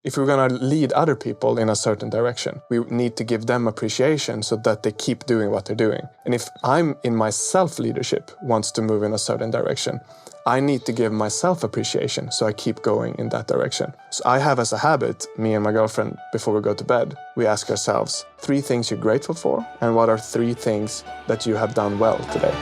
If we're going to lead other people in a certain direction, we need to give them appreciation so that they keep doing what they're doing. And if I'm in my self-leadership wants to move in a certain direction, I need to give myself appreciation so I keep going in that direction. So I have as a habit, me and my girlfriend, before we go to bed, we ask ourselves 3 things you're grateful for and what are 3 things that you have done well today.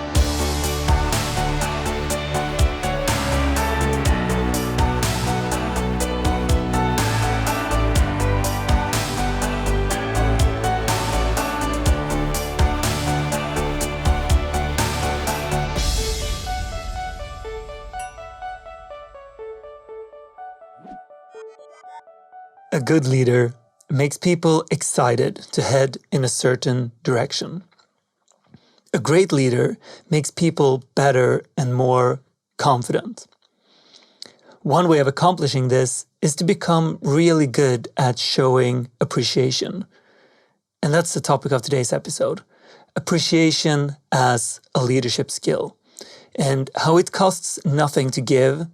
A good leader makes people excited to head in a certain direction. A great leader makes people better and more confident. One way of accomplishing this is to become really good at showing appreciation. And that's the topic of today's episode. Appreciation as a leadership skill, and how it costs nothing to give,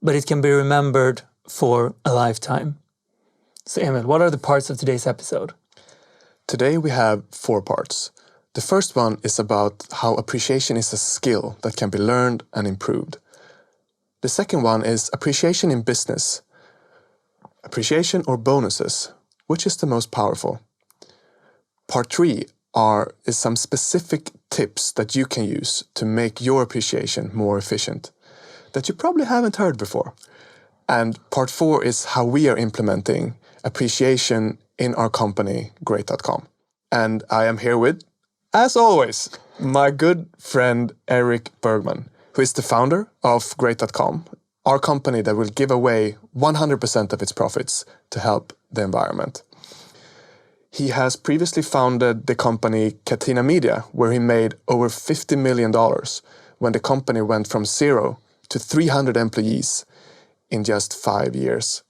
but it can be remembered for a lifetime. So Emil, what are the parts of today's episode? Today we have 4 parts. The first one is about how appreciation is a skill that can be learned and improved. The second one is appreciation in business. Appreciation or bonuses, which is the most powerful? Part 3 is some specific tips that you can use to make your appreciation more efficient that you probably haven't heard before. And part 4 is how we are implementing appreciation in our company, Great.com. And I am here with, as always, my good friend Erik Bergman, who is the founder of Great.com, our company that will give away 100% of its profits to help the environment. He has previously founded the company Katina Media, where he made over $50 million when the company went from 0 to 300 employees in just 5 years.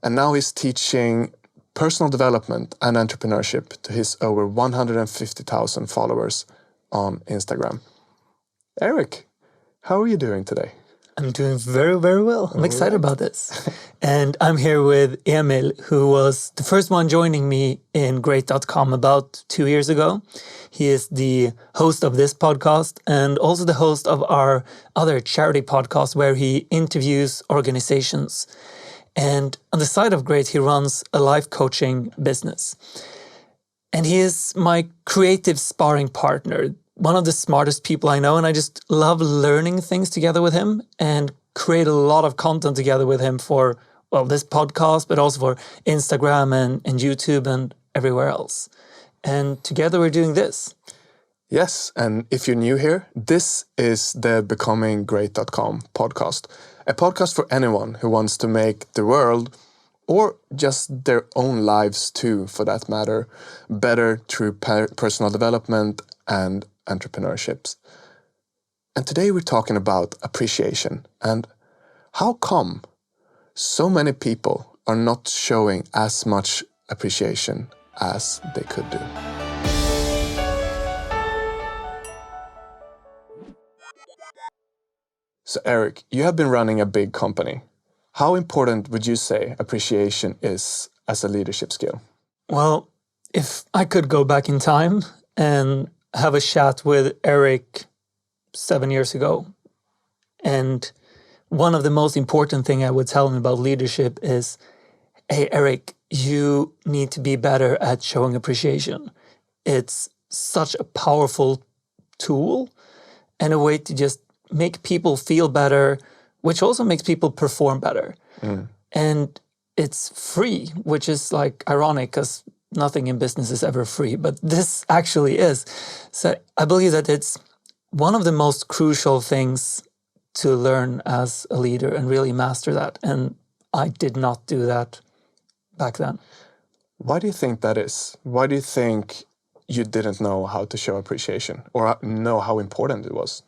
And now he's teaching personal development and entrepreneurship to his over 150,000 followers on Instagram. Erik, how are you doing today? I'm doing very, very well. I'm excited about this. And I'm here with Emil, who was the first one joining me in Great.com about 2 years ago. He is the host of this podcast and also the host of our other charity podcast where he interviews organizations. And on the side of Great, he runs a life coaching business. And he is my creative sparring partner, one of the smartest people I know, and I just love learning things together with him and create a lot of content together with him for, well, this podcast, but also for Instagram and YouTube and everywhere else. And together we're doing this. Yes, and if you're new here, this is the Becoming Great.com podcast. A podcast for anyone who wants to make the world, or just their own lives too, for that matter, better through personal development and entrepreneurships. And today we're talking about appreciation and how come so many people are not showing as much appreciation as they could do. So Erik, you have been running a big company. How important would you say appreciation is as a leadership skill? Well, if I could go back in time and have a chat with Erik 7 years ago, and one of the most important thing I would tell him about leadership is, hey, Erik, you need to be better at showing appreciation. It's such a powerful tool and a way to just make people feel better, which also makes people perform better. And it's free, which is like ironic because nothing in business is ever free, but this actually is. So I believe that it's one of the most crucial things to learn as a leader and really master that. And I did not do that back then. Why do you think that is? Why do you think you didn't know how to show appreciation or know how important it was?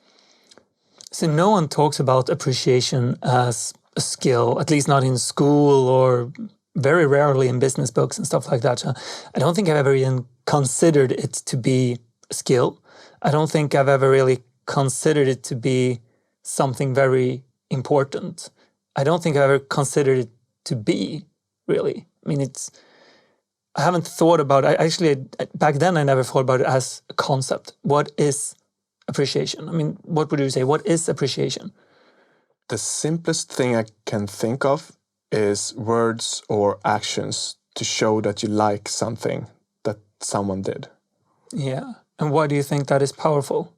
So no one talks about appreciation as a skill, at least not in school or very rarely in business books and stuff like that. So I don't think I've ever even considered it to be a skill. I don't think I've ever really considered it to be something very important. I don't think I've ever considered it to be really. I mean, I haven't thought about it. Back then, I never thought about it as a concept. What is appreciation? I mean, what would you say? What is appreciation? The simplest thing I can think of is words or actions to show that you like something that someone did. Yeah. And why do you think that is powerful?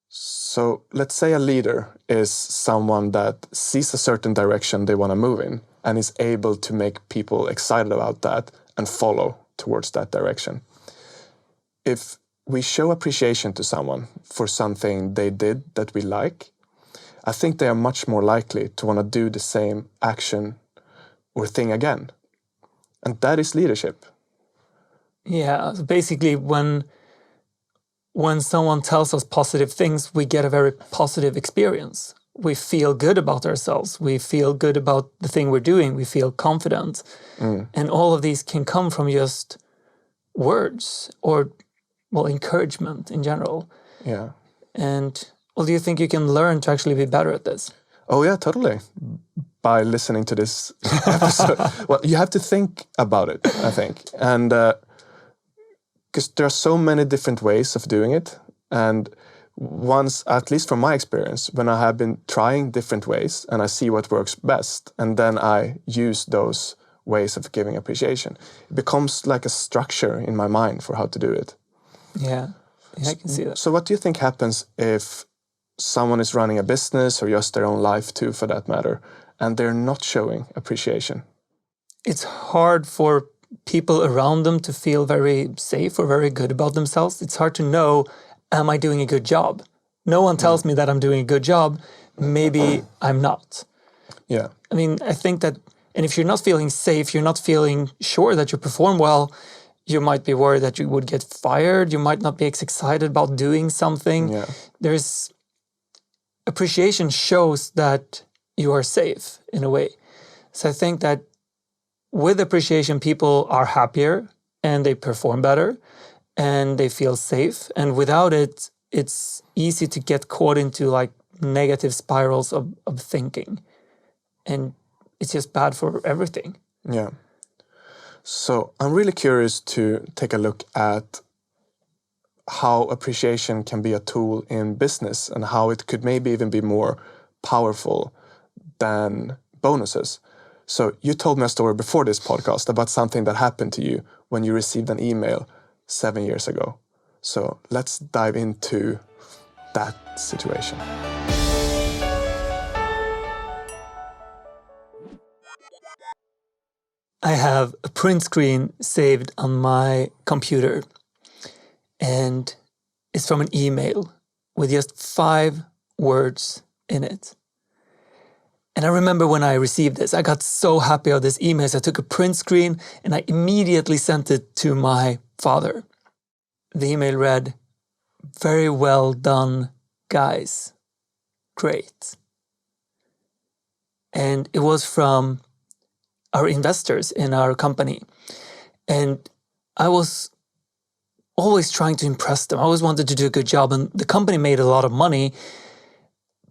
So let's say a leader is someone that sees a certain direction they want to move in and is able to make people excited about that and follow towards that direction. If we show appreciation to someone for something they did that we like, I think they are much more likely to want to do the same action or thing again. And that is leadership. Yeah. So basically, when someone tells us positive things, we get a very positive experience. We feel good about ourselves. We feel good about the thing we're doing. We feel confident. And all of these can come from just words or, encouragement in general. Yeah. And, do you think you can learn to actually be better at this? Oh, yeah, totally. By listening to this episode. Well, you have to think about it, I think. And because there are so many different ways of doing it. And once, at least from my experience, when I have been trying different ways and I see what works best, and then I use those ways of giving appreciation, it becomes like a structure in my mind for how to do it. Yeah, I can see that. So what do you think happens if someone is running a business or just their own life too, for that matter, and they're not showing appreciation? It's hard for people around them to feel very safe or very good about themselves. It's hard to know, am I doing a good job? No one tells me that I'm doing a good job. Maybe I'm not. Yeah. I mean, I think that, and if you're not feeling safe, you're not feeling sure that you perform well, you might be worried that you would get fired. You might not be as excited about doing something. Yeah. Appreciation shows that you are safe in a way. So I think that with appreciation, people are happier and they perform better and they feel safe. And without it, it's easy to get caught into like negative spirals of thinking. And it's just bad for everything. Yeah. So I'm really curious to take a look at how appreciation can be a tool in business and how it could maybe even be more powerful than bonuses. So you told me a story before this podcast about something that happened to you when you received an email 7 years ago. So let's dive into that situation. I have a print screen saved on my computer, and it's from an email with just 5 words in it. And I remember when I received this, I got so happy of this email. So I took a print screen and I immediately sent it to my father. The email read, "Very well done, guys. Great." And it was from our investors in our company. And I was always trying to impress them. I always wanted to do a good job. And the company made a lot of money,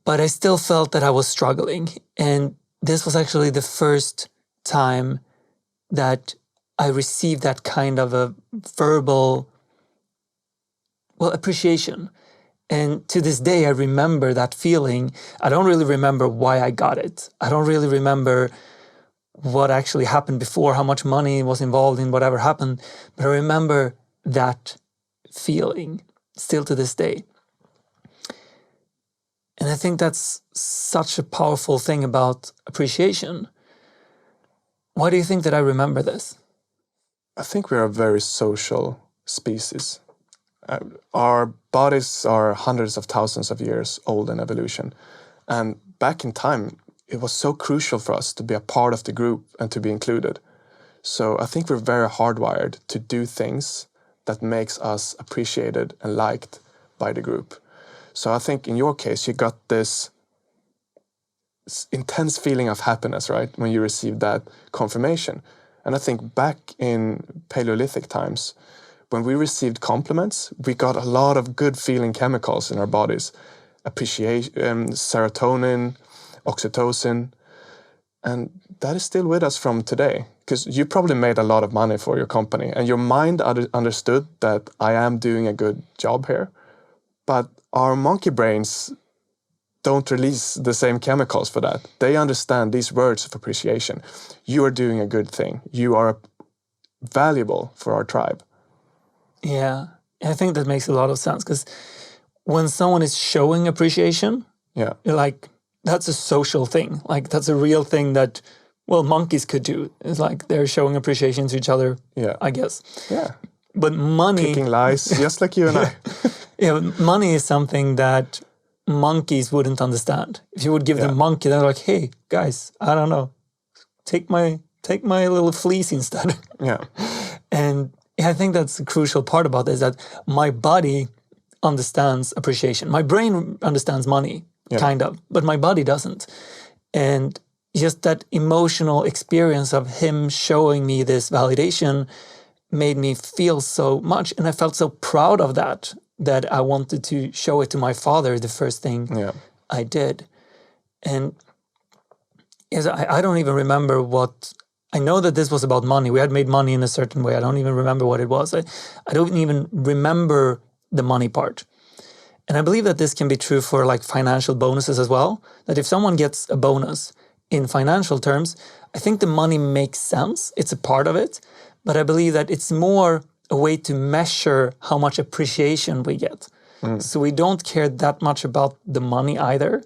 but I still felt that I was struggling. And this was actually the first time that I received that kind of a verbal, appreciation. And to this day, I remember that feeling. I don't really remember why I got it. I don't really remember what actually happened before, how much money was involved in whatever happened. But I remember that feeling still to this day. And I think that's such a powerful thing about appreciation. Why do you think that I remember this? I think we are a very social species. Our bodies are hundreds of thousands of years old in evolution. And back in time, it was so crucial for us to be a part of the group and to be included. So I think we're very hardwired to do things that makes us appreciated and liked by the group. So I think in your case, you got this intense feeling of happiness, right? When you received that confirmation. And I think back in Paleolithic times, when we received compliments, we got a lot of good feeling chemicals in our bodies. Appreciation, serotonin, oxytocin. And that is still with us from today. because you probably made a lot of money for your company and your mind understood that I am doing a good job here. But our monkey brains don't release the same chemicals for that. They understand these words of appreciation. You are doing a good thing. You are valuable for our tribe. Yeah, I think that makes a lot of sense, because when someone is showing appreciation, you're like, that's a social thing. Like, that's a real thing that, well, monkeys could do. It's like they're showing appreciation to each other, I guess. Yeah. But money... Picking lies, just like you and I. Yeah, money is something that monkeys wouldn't understand. If you would give them monkey, they're like, hey, guys, I don't know, take my little fleece instead. Yeah. And I think that's the crucial part about this, that my body understands appreciation. My brain understands money, kind of, but my body doesn't. And just that emotional experience of him showing me this validation made me feel so much. And I felt so proud of that I wanted to show it to my father, the first thing I did. And yes, I don't even remember what... I know that this was about money. We had made money in a certain way. I don't even remember what it was. I don't even remember the money part. And I believe that this can be true for like financial bonuses as well. That if someone gets a bonus in financial terms, I think the money makes sense. It's a part of it. But I believe that it's more a way to measure how much appreciation we get. So we don't care that much about the money either.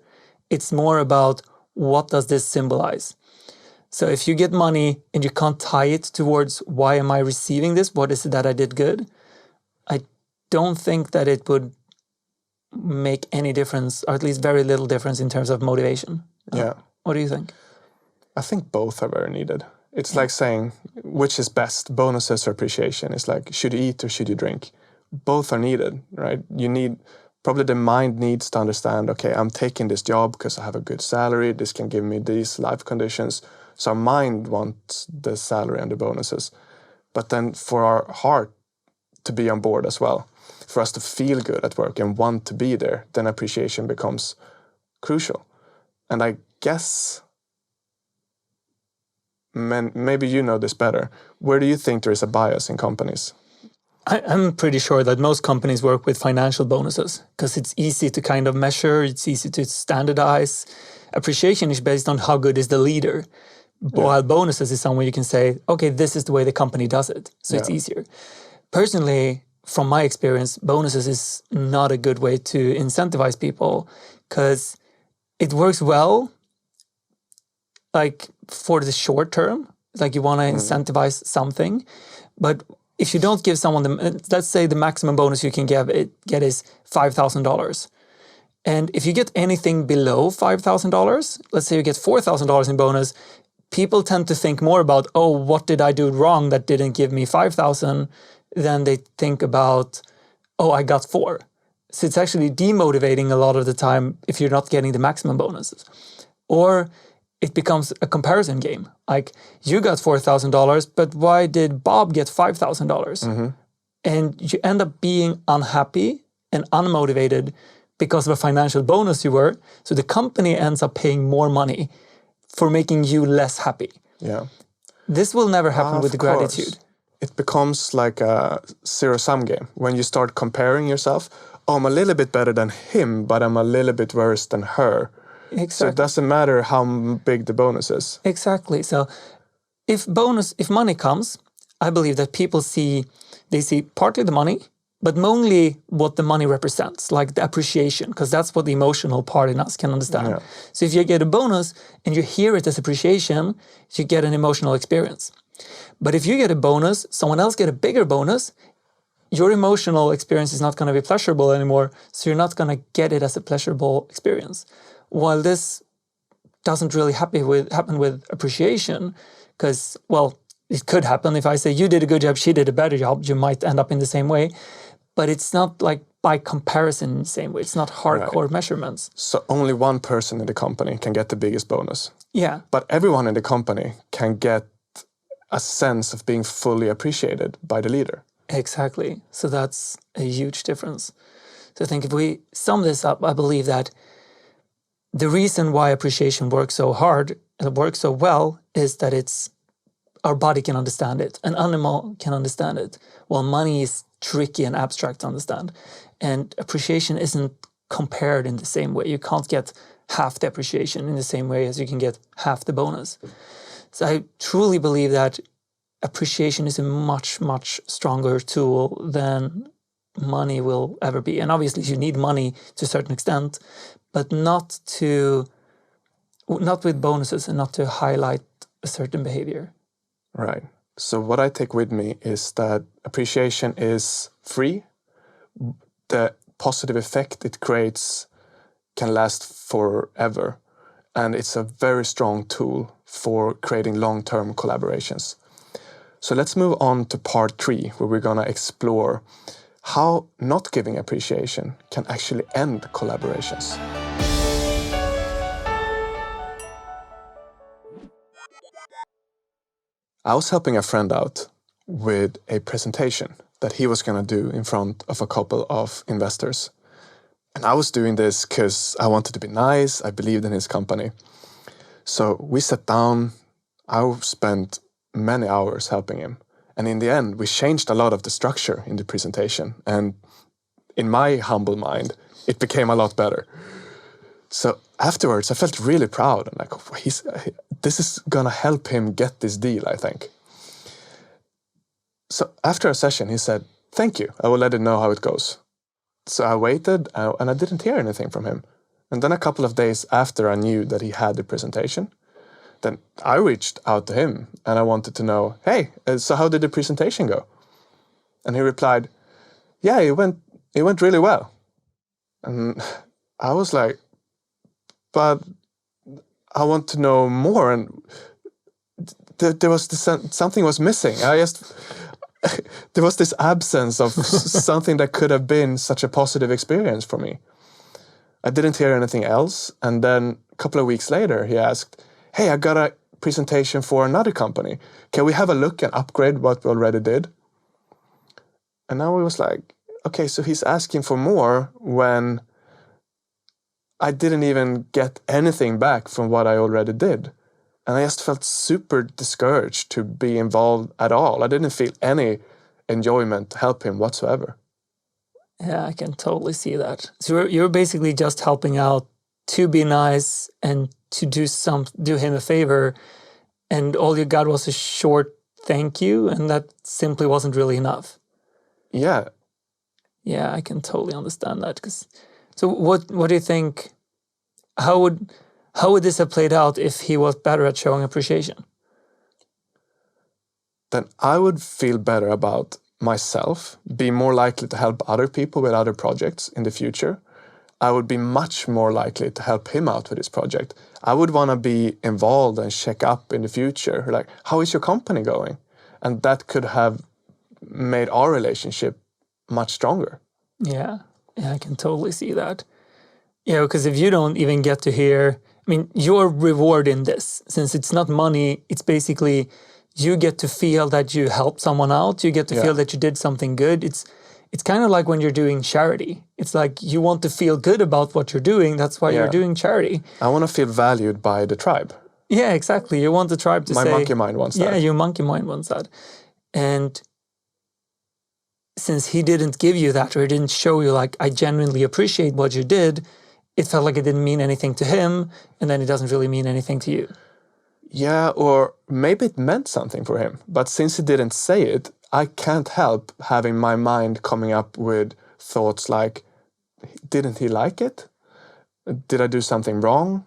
It's more about, what does this symbolize? So if you get money and you can't tie it towards, why am I receiving this? What is it that I did good? I don't think that it would make any difference, or at least very little difference in terms of motivation. Yeah. What do you think? I think both are very needed. It's like saying, which is best, bonuses or appreciation? It's like, should you eat or should you drink? Both are needed, right? Probably the mind needs to understand, okay, I'm taking this job because I have a good salary. This can give me these life conditions. So our mind wants the salary and the bonuses. But then for our heart to be on board as well, for us to feel good at work and want to be there, then appreciation becomes crucial. And I guess, maybe you know this better, where do you think there is a bias in companies? I'm pretty sure that most companies work with financial bonuses because it's easy to kind of measure, it's easy to standardize. Appreciation is based on how good is the leader. While bonuses is somewhere you can say, okay, this is the way the company does it. So it's easier. Personally, from my experience, bonuses is not a good way to incentivize people because it works well, like for the short term, like you want to incentivize something. But if you don't give someone, let's say the maximum bonus you can get is $5,000. And if you get anything below $5,000, let's say you get $4,000 in bonus, people tend to think more about, oh, what did I do wrong that didn't give me 5,000? Than they think about, oh, I got 4. So it's actually demotivating a lot of the time if you're not getting the maximum bonuses. Or it becomes a comparison game. Like, you got $4,000, but why did Bob get $5,000? And you end up being unhappy and unmotivated because of a financial bonus you were. So the company ends up paying more money for making you less happy. Yeah. This will never happen with the gratitude. It becomes like a zero-sum game. When you start comparing yourself, oh, I'm a little bit better than him, but I'm a little bit worse than her. Exactly. So it doesn't matter how big the bonus is. Exactly. So if money comes, I believe that people see partly the money, but mainly what the money represents, like the appreciation, because that's what the emotional part in us can understand. Yeah. So if you get a bonus and you hear it as appreciation, you get an emotional experience. But if you get a bonus, someone else get a bigger bonus, your emotional experience is not going to be pleasurable anymore, so you're not going to get it as a pleasurable experience. While this doesn't really happen with appreciation, because, well, it could happen. If I say, you did a good job, she did a better job, you might end up in the same way. But it's not like by comparison in the same way. It's not hardcore measurements. So only one person in the company can get the biggest bonus. Yeah. But everyone in the company can get a sense of being fully appreciated by the leader. Exactly. So that's a huge difference. So I think if we sum this up, I believe that the reason why appreciation works so hard and works so well is that it's our body can understand it. An animal can understand it. While money is tricky and abstract to understand. And appreciation isn't compared in the same way. You can't get half the appreciation in the same way as you can get half the bonus. So I truly believe that appreciation is a much, much stronger tool than money will ever be. And obviously you need money to a certain extent, but not with bonuses and not to highlight a certain behavior. Right. So what I take with me is that appreciation is free. The positive effect it creates can last forever. And it's a very strong tool for creating long-term collaborations. So let's move on to part 3, where we're going to explore how not giving appreciation can actually end collaborations. I was helping a friend out with a presentation that he was going to do in front of a couple of investors. And I was doing this because I wanted to be nice, I believed in his company. So we sat down, I spent many hours helping him. And in the end, we changed a lot of the structure in the presentation. And in my humble mind, it became a lot better. So afterwards, I felt really proud. I'm like, this is going to help him get this deal, I think. So after a session, he said, "Thank you. I will let it know how it goes." So I waited and I didn't hear anything from him. And then a couple of days after I knew that he had the presentation, then I reached out to him and I wanted to know, "Hey, so how did the presentation go?" And he replied, "Yeah, it went really well." And I was like, "But I want to know more." And there was something was missing. There was this absence of something that could have been such a positive experience for me. I didn't hear anything else. And then a couple of weeks later, he asked, "Hey, I got a presentation for another company. Can we have a look and upgrade what we already did?" And now it was like, okay, so he's asking for more when I didn't even get anything back from what I already did. And I just felt super discouraged to be involved at all. I didn't feel any enjoyment to help him whatsoever. Yeah, I can totally see that. So you're basically just helping out to be nice and to do him a favor, and all you got was a short thank you, and that simply wasn't really enough. Yeah. Yeah, I can totally understand that. So what do you think? How would this have played out if he was better at showing appreciation? Then I would feel better about myself, be more likely to help other people with other projects in the future. I would be much more likely to help him out with his project. I would want to be involved and check up in the future, like, how is your company going? And that could have made our relationship much stronger. Yeah, I can totally see that. Yeah, because if you don't even get to hear, I mean, your reward in this, since it's not money, it's basically you get to feel that you helped someone out. You get to feel that you did something good. It's kind of like when you're doing charity. It's like you want to feel good about what you're doing. That's why you're doing charity. I want to feel valued by the tribe. Yeah, exactly. You want the tribe to say... My monkey mind wants that. Yeah, your monkey mind wants that. And since he didn't give you that, or he didn't show you, like, I genuinely appreciate what you did, it felt like it didn't mean anything to him, and then it doesn't really mean anything to you. Yeah, or maybe it meant something for him. But since he didn't say it, I can't help having my mind coming up with thoughts like, didn't he like it? Did I do something wrong?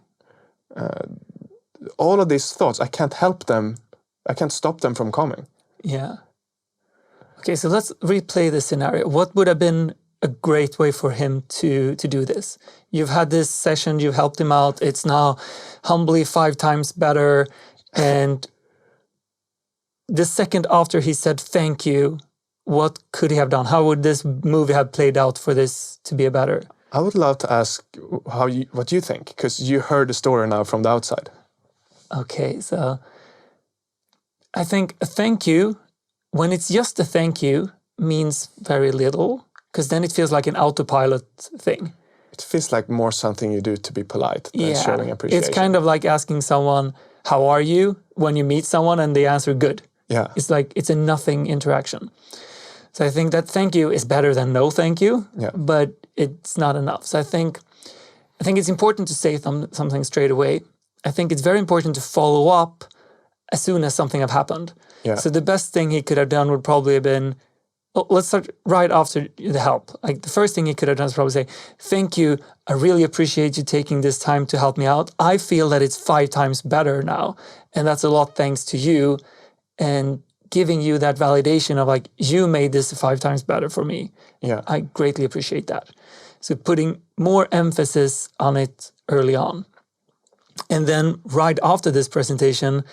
All of these thoughts, I can't help them. I can't stop them from coming. Yeah. Okay, so let's replay this scenario. What would have been a great way for him to do this? You've had this session, you've helped him out. It's now humbly 5 times better. And the second after he said thank you, what could he have done? How would this movie have played out for this to be a better? I would love to ask what you think, because you heard the story now from the outside. Okay, so I think a thank you, when it's just a thank you, means very little, because then it feels like an autopilot thing. It feels like more something you do to be polite than showing appreciation. It's kind of like asking someone, how are you when you meet someone and they answer good. Yeah. It's like it's a nothing interaction. So I think that thank you is better than no thank you, but it's not enough. So I think it's important to say something straight away. I think it's very important to follow up as soon as something have happened. Yeah. So the best thing he could have done would probably have been, let's start right after the help. Like the first thing he could have done is probably say, thank you, I really appreciate you taking this time to help me out. I feel that it's 5 times better now. And that's a lot thanks to you. And giving you that validation of like, you made this 5 times better for me. Yeah. I greatly appreciate that. So putting more emphasis on it early on. And then right after this presentation,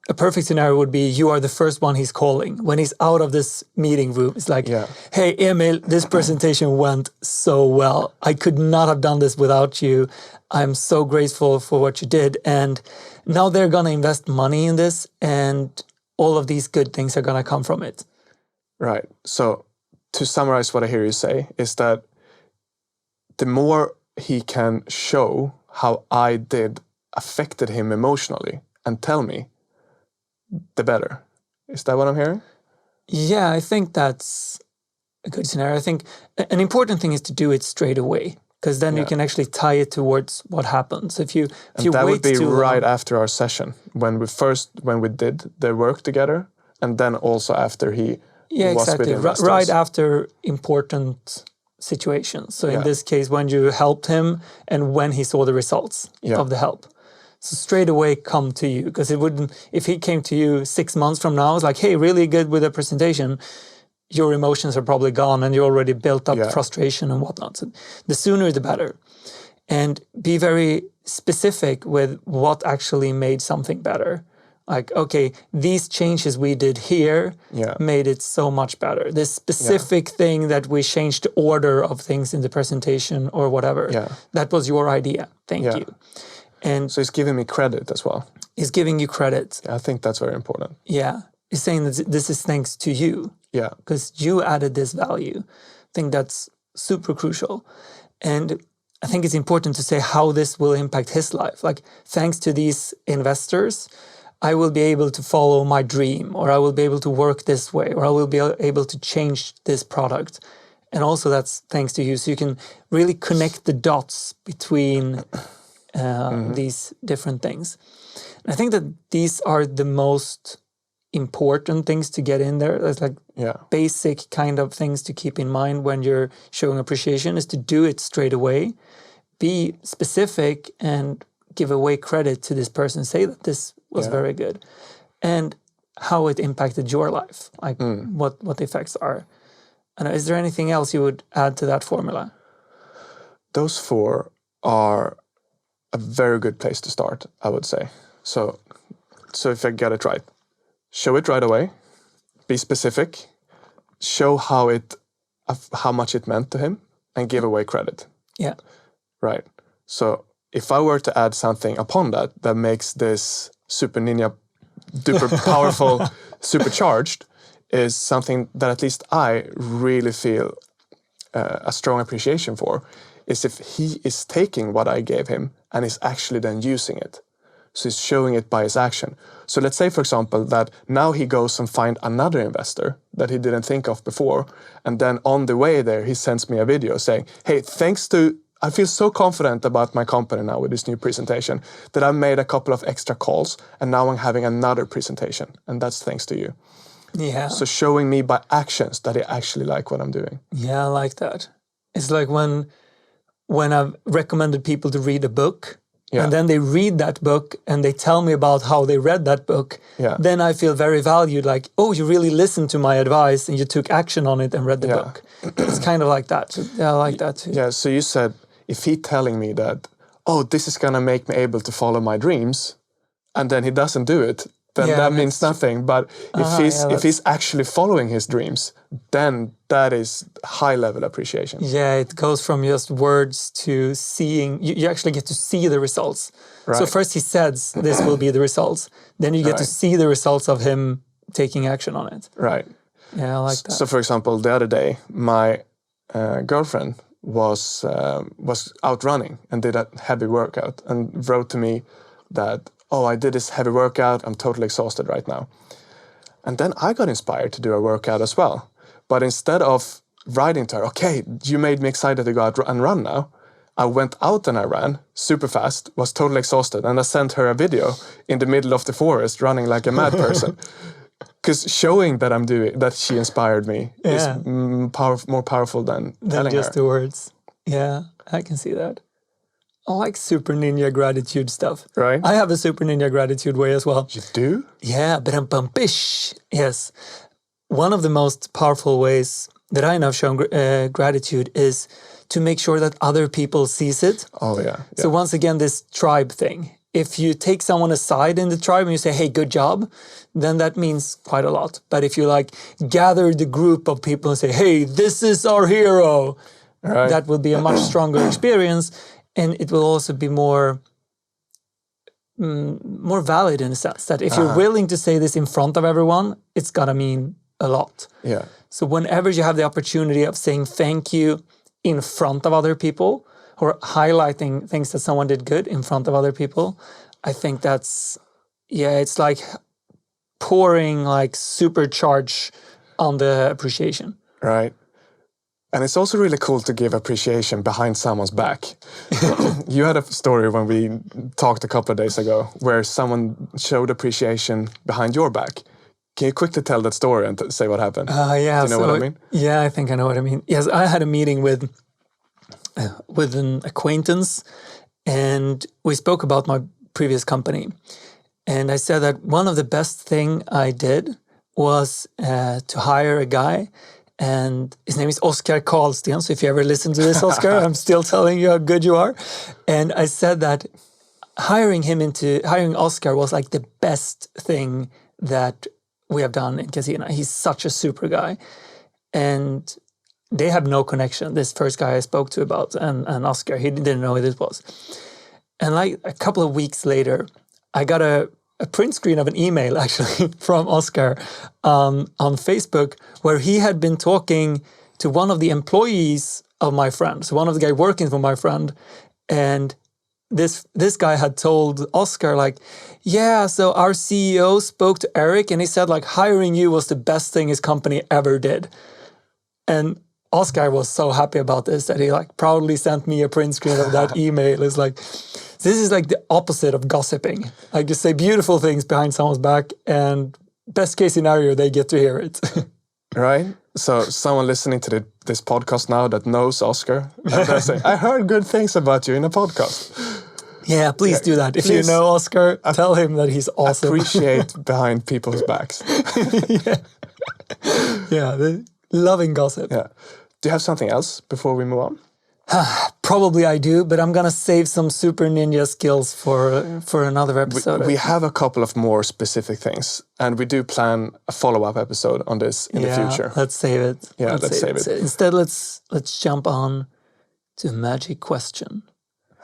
a perfect scenario would be you are the first one he's calling. When he's out of this meeting room, it's like, hey, Emil, this presentation went so well. I could not have done this without you. I'm so grateful for what you did. And now they're going to invest money in this and all of these good things are going to come from it. Right. So to summarize what I hear you say is that the more he can show how I did affected him emotionally and tell me, the better. Is that what I'm hearing? Yeah, I think that's a good scenario. I think an important thing is to do it straight away, because then you can actually tie it towards what happens. If you that wait would be too right long, after our session when we did the work together, and then also after he was with investors. right after important situations. So in this case, when you helped him and when he saw the results of the help. So straight away come to you, because it wouldn't, if he came to you 6 months from now, it's like, hey, really good with the presentation, your emotions are probably gone and you already built up frustration and whatnot. So the sooner the better. And be very specific with what actually made something better. Like, okay, these changes we did here made it so much better. This specific thing that we changed the order of things in the presentation or whatever, that was your idea. Thank you. And so he's giving me credit as well. He's giving you credit. Yeah, I think that's very important. Yeah. He's saying that this is thanks to you. Yeah. Because you added this value. I think that's super crucial. And I think it's important to say how this will impact his life. Like, thanks to these investors, I will be able to follow my dream, or I will be able to work this way, or I will be able to change this product. And also that's thanks to you. So you can really connect the dots between these different things. And I think that these are the most important things to get in there. There's like basic kind of things to keep in mind when you're showing appreciation, is to do it straight away, be specific and give away credit to this person, say that this was very good, and how it impacted your life, like what the effects are. And is there anything else you would add to that formula? Those 4 are a very good place to start, I would say. So if I get it right, show it right away, be specific, show how much it meant to him, and give away credit. Yeah. Right. So if I were to add something upon that makes this super ninja duper powerful, supercharged, is something that at least I really feel a strong appreciation for, is if he is taking what I gave him and is actually then using it. So he's showing it by his action. So let's say, for example, that now he goes and finds another investor that he didn't think of before. And then on the way there, he sends me a video saying, hey, I feel so confident about my company now with this new presentation that I've made a couple of extra calls and now I'm having another presentation. And that's thanks to you. Yeah. So showing me by actions that I actually like what I'm doing. Yeah, I like that. It's like when I've recommended people to read a book, and then they read that book and they tell me about how they read that book, then I feel very valued, like, oh, you really listened to my advice and you took action on it and read the book. It's kind of like that. Yeah, I like that too. Yeah, so you said, if he telling me that, oh, this is going to make me able to follow my dreams, and then he doesn't do it, then that means nothing. But if he's actually following his dreams, then that is high level appreciation. Yeah, it goes from just words to seeing. You actually get to see the results. Right. So first he says this will be the results. Then you get to see the results of him taking action on it. Right. Yeah, I like that. So for example, the other day, my girlfriend was out running and did a heavy workout and wrote to me that, oh, I did this heavy workout, I'm totally exhausted right now. And then I got inspired to do a workout as well. But instead of writing to her, okay, you made me excited to go out and run now, I went out and I ran super fast, was totally exhausted, and I sent her a video in the middle of the forest running like a mad person. Because showing that that she inspired me is more powerful than telling just her. the words. Yeah, I can see that. I like super ninja gratitude stuff. Right. I have a super ninja gratitude way as well. You do? Yeah, but I'm bumpish. Yes. One of the most powerful ways that I know of showing gratitude is to make sure that other people sees it. Oh, yeah. So once again, this tribe thing. If you take someone aside in the tribe and you say, hey, good job, then that means quite a lot. But if you like gather the group of people and say, hey, this is our hero, that will be a much stronger experience. And it will also be more valid in a sense that if you're willing to say this in front of everyone, it's gotta mean a lot. Yeah. So whenever you have the opportunity of saying thank you in front of other people or highlighting things that someone did good in front of other people, I think that's, it's like pouring like supercharge on the appreciation. Right. And it's also really cool to give appreciation behind someone's back. You had a story when we talked a couple of days ago where someone showed appreciation behind your back. Can you quickly tell that story and say what happened? Yeah. Do you know what I mean? Yeah, I think I know what I mean. Yes, I had a meeting with an acquaintance and we spoke about my previous company. And I said that one of the best thing I did was to hire a guy, and his name is Oscar Karlsten. So if you ever listen to this, Oscar, I'm still telling you how good you are. And I said that hiring Oscar was like the best thing that we have done in Casino. He's such a super guy. And they have no connection. This first guy I spoke to about and Oscar, he didn't know who this was. And like a couple of weeks later, I got a print screen of an email actually from Oscar on Facebook where he had been talking to one of the employees of my friend. So one of the guys working for my friend. And this guy had told Oscar like, yeah, so our CEO spoke to Erik and he said like hiring you was the best thing his company ever did. And Oscar was so happy about this that he like proudly sent me a print screen of that email. It's like, this is like the opposite of gossiping. I just say beautiful things behind someone's back and best case scenario, they get to hear it. Right? So someone listening to this podcast now that knows Oscar, and they say, I heard good things about you in a podcast. Yeah, please do that. If you know Oscar, tell him that he's awesome. Appreciate behind people's backs. Yeah, loving gossip. Yeah. Do you have something else before we move on? Probably I do, but I'm gonna save some super ninja skills for another episode. We have a couple of more specific things, and we do plan a follow-up episode on this in the future. Let's save it. Yeah, let's save it. Instead, let's jump on to a magic question.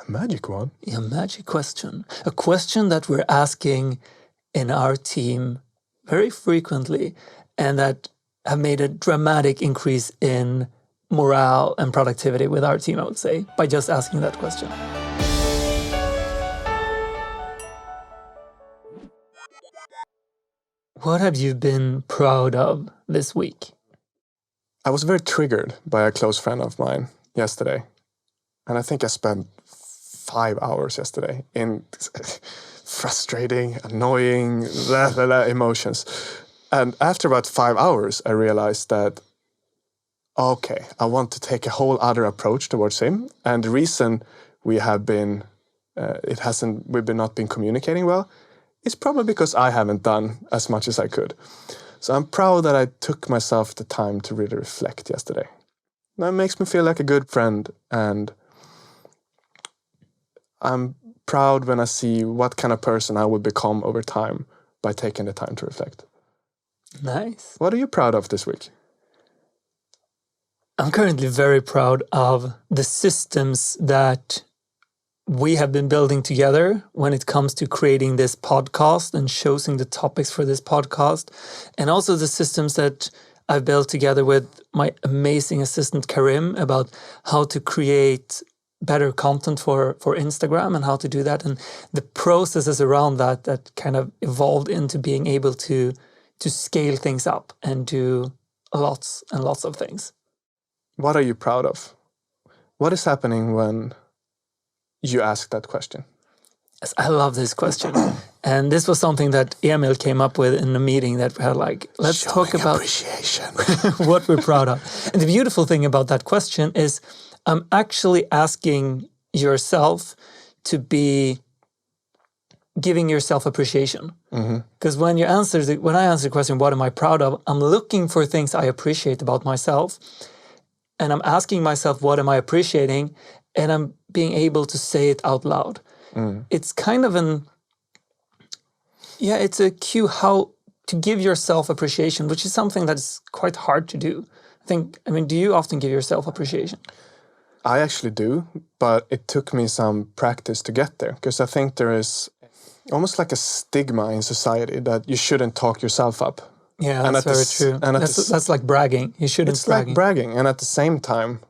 A magic one? A magic question. A question that we're asking in our team very frequently, and that have made a dramatic increase in morale and productivity with our team, I would say, by just asking that question. What have you been proud of this week? I was very triggered by a close friend of mine yesterday. And I think I spent 5 hours yesterday in frustrating, annoying, emotions. And after about 5 hours, I realized that okay, I want to take a whole other approach towards him. And the reason we have been, we've not been communicating well, is probably because I haven't done as much as I could. So I'm proud that I took myself the time to really reflect yesterday. That makes me feel like a good friend, and I'm proud when I see what kind of person I will become over time by taking the time to reflect. Nice. What are you proud of this week? I'm currently very proud of the systems that we have been building together when it comes to creating this podcast and choosing the topics for this podcast, and also the systems that I've built together with my amazing assistant Karim about how to create better content for Instagram and how to do that, and the processes around that kind of evolved into being able to scale things up and do lots and lots of things. What are you proud of? What is happening when you ask that question? Yes, I love this question. And this was something that Emil came up with in a meeting that we had, like, let's talk about appreciation. what we're proud of. And the beautiful thing about that question is I'm actually asking yourself to be giving yourself appreciation. Because when I answer the question, what am I proud of? I'm looking for things I appreciate about myself. And I'm asking myself, what am I appreciating? And I'm being able to say it out loud. It's kind of it's a cue how to give yourself appreciation, which is something that's quite hard to do. Do you often give yourself appreciation? I actually do, but it took me some practice to get there, because I think there is almost like a stigma in society that you shouldn't talk yourself up. Yeah, that's very true. And that's like bragging. You shouldn't It's like bragging. And at the same time,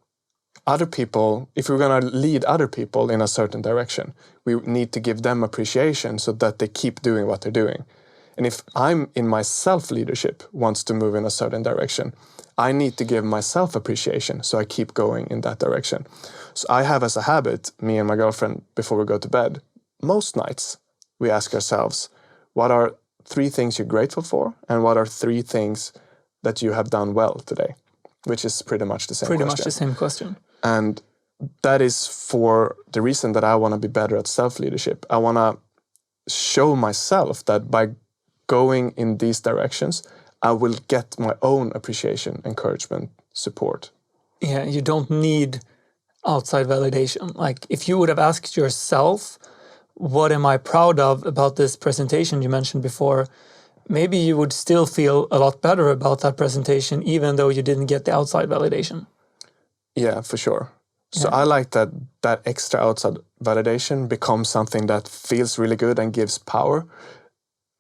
other people, if we're going to lead other people in a certain direction, we need to give them appreciation so that they keep doing what they're doing. And if I'm in my self-leadership wants to move in a certain direction, I need to give myself appreciation so I keep going in that direction. So I have as a habit, me and my girlfriend, before we go to bed, most nights we ask ourselves, what are 3 things you're grateful for? And what are 3 things that you have done well today? Which is pretty much the same question. Pretty much the same question. And that is for the reason that I want to be better at self-leadership. I want to show myself that by going in these directions, I will get my own appreciation, encouragement, support. Yeah, you don't need outside validation. Like, if you would have asked yourself, what am I proud of about this presentation you mentioned before, maybe you would still feel a lot better about that presentation, even though you didn't get the outside validation. Yeah, for sure. So I like that extra outside validation becomes something that feels really good and gives power.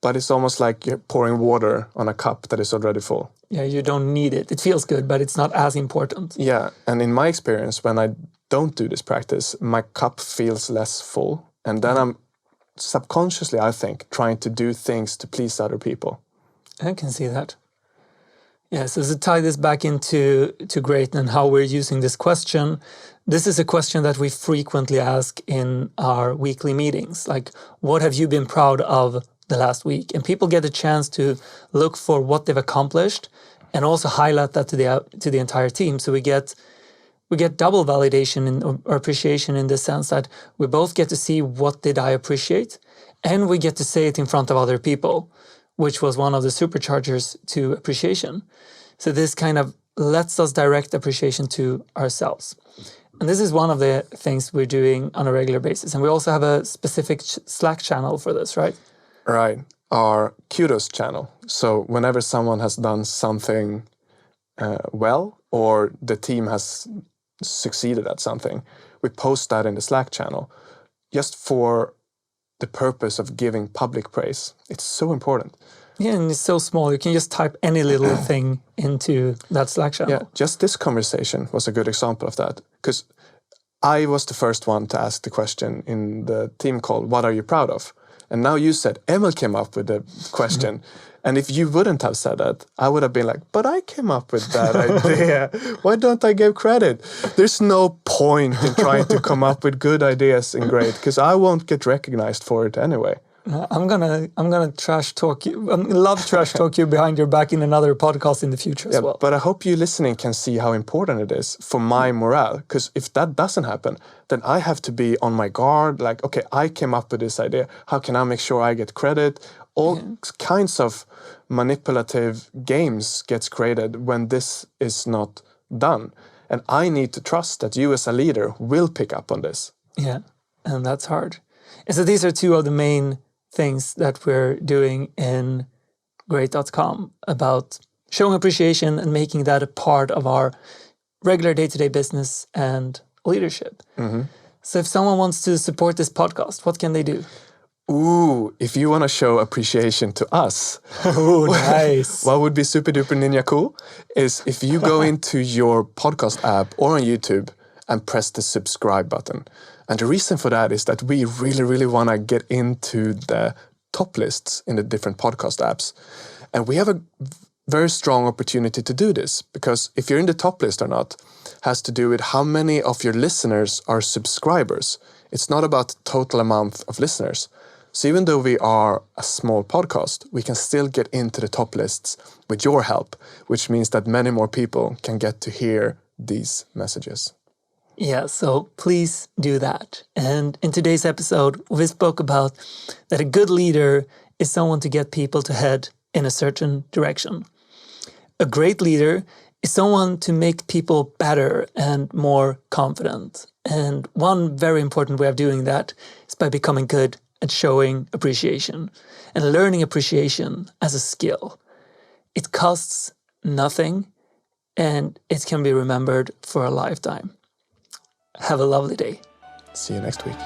But it's almost like you're pouring water on a cup that is already full. Yeah, you don't need it. It feels good, but it's not as important. Yeah, and in my experience, when I don't do this practice, my cup feels less full. And then I'm subconsciously, I think, trying to do things to please other people. I can see that. Yeah, so to tie this back into great and how we're using this question, this is a question that we frequently ask in our weekly meetings. Like, what have you been proud of the last week? And people get a chance to look for what they've accomplished and also highlight that to the entire team. So we get double validation or appreciation in the sense that we both get to see what did I appreciate, and we get to say it in front of other people, which was one of the superchargers to appreciation. So this kind of lets us direct appreciation to ourselves. And this is one of the things we're doing on a regular basis. And we also have a specific Slack channel for this, right? Right. Our kudos channel. So whenever someone has done something well, or the team has succeeded at something, we post that in the Slack channel just for the purpose of giving public praise. It's so important. Yeah, and it's so small. You can just type any little thing into that Slack channel. Yeah, just this conversation was a good example of that. Because I was the first one to ask the question in the team call, what are you proud of? And now you said, Emil came up with the question. And if you wouldn't have said that, I would have been like, but I came up with that idea. Why don't I give credit? There's no point in trying to come up with good ideas and great, because I won't get recognized for it anyway. I'm gonna trash talk you. I love trash talk you behind your back in another podcast in the future as well. But I hope you listening can see how important it is for my morale. Because if that doesn't happen, then I have to be on my guard. Like, okay, I came up with this idea. How can I make sure I get credit? All kinds of manipulative games gets created when this is not done. And I need to trust that you as a leader will pick up on this. Yeah, and that's hard. And so these are two of the main things that we're doing in Great.com about showing appreciation and making that a part of our regular day-to-day business and leadership. Mm-hmm. So if someone wants to support this podcast, what can they do? Ooh, if you want to show appreciation to us, oh, nice. What would be super duper ninja cool is if you go into your podcast app or on YouTube and press the subscribe button. And the reason for that is that we really want to get into the top lists in the different podcast apps. And we have a very strong opportunity to do this, because if you're in the top list or not has to do with how many of your listeners are subscribers. It's not about the total amount of listeners. So even though we are a small podcast, we can still get into the top lists with your help, which means that many more people can get to hear these messages. Yeah, so please do that. And in today's episode, we spoke about that a good leader is someone to get people to head in a certain direction. A great leader is someone to make people better and more confident. And one very important way of doing that is by becoming good at showing appreciation and learning appreciation as a skill. It costs nothing and it can be remembered for a lifetime. Have a lovely day. See you next week.